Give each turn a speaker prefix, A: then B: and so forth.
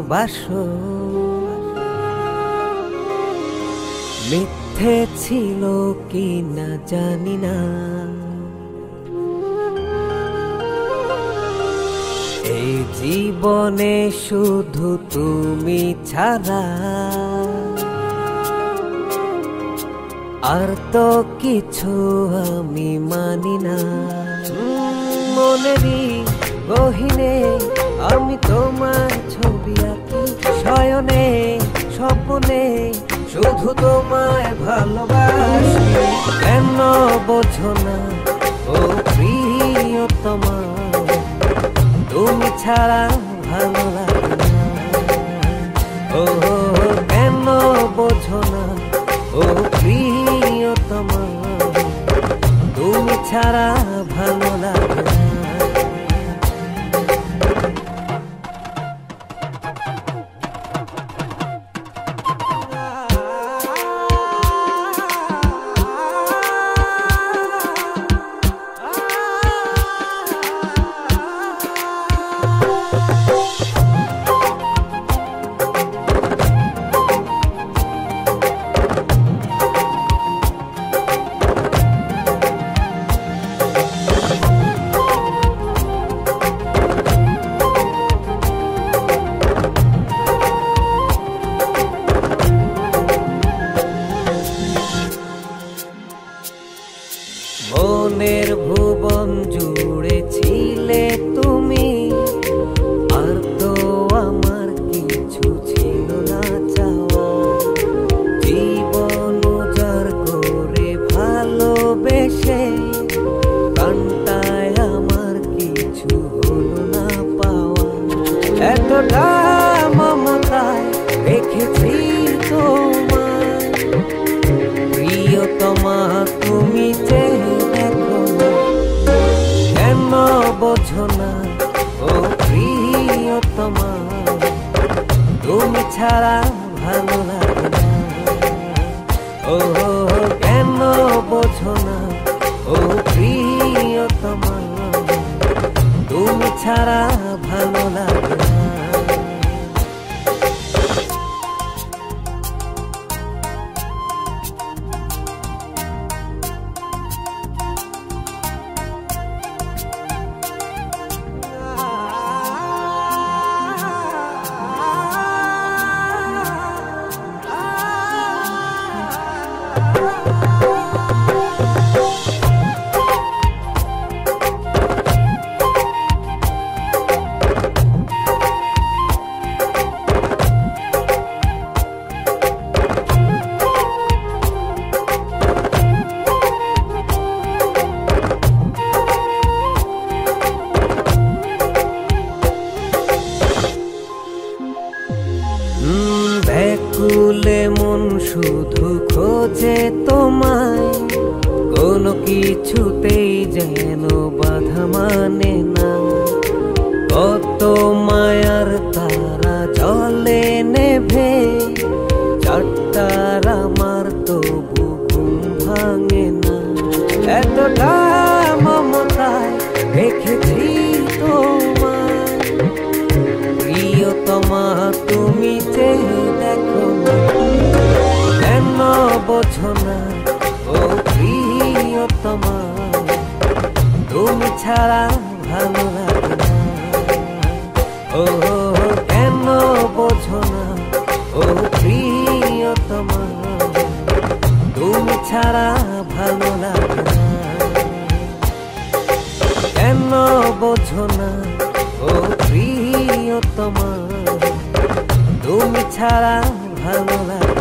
A: ভালোবাসো মিথ্যে ছিল কি না জানি না, এই জীবনে শুধু তুমি ছাড়া আর তো কিছু আমি মানি না। মনেরই গহীনে আমি তোমার ছবি আঁকি, শয়নে স্বপ্নে শুধু তোমায় ভালোবাসি। কেন বোঝো না ও প্রিয়তমা, তুমি ছাড়া ভালো লাগে না। ও কেন বোঝো না ও প্রিয়তমা, তুমি ছাড়া ভালো লাগে না। মনের ভুবন জুড়ে ছিলে তুমি, আর তো আমার কিছু ছিল না চাওয়া। জীবন উজাড় করে ভালোবেসে কান্তায় আমার কিছু হলো না পাওয়া। এতটা মমতায় রেখেছি তোমায় প্রিয়তমা, তুমি বোঝো না ও প্রিয়তমা, তুমি ছাড়া ভালো লাগে না। ও কেন বোঝো না ও প্রিয়তমা, তুমি ছাড়া ভালো লাগে না। ব্যাকুলে মন শুধু খোঁজে তোমায়, কোনো কিছুতেই যেন বাধা মানে না। কত মায়ার তারা জলে নেভে, চারটার আমার তবু ঘুম ভাঙে না। এতটা মমতায় রেখেছি তোমায় প্রিয়তমা, তুমি চেয়ে দেখো না। কেন বোঝো না ও প্রিয়তমা, তুমি ছাড়া ভালো লাগে না। ও কেন বোঝো না ও প্রিয়তমা, তুমি ছাড়া ভালো লাগে না। কেন বোঝো না ও প্রিয়তমা, তুমি ছাড়া ভালো লাগে।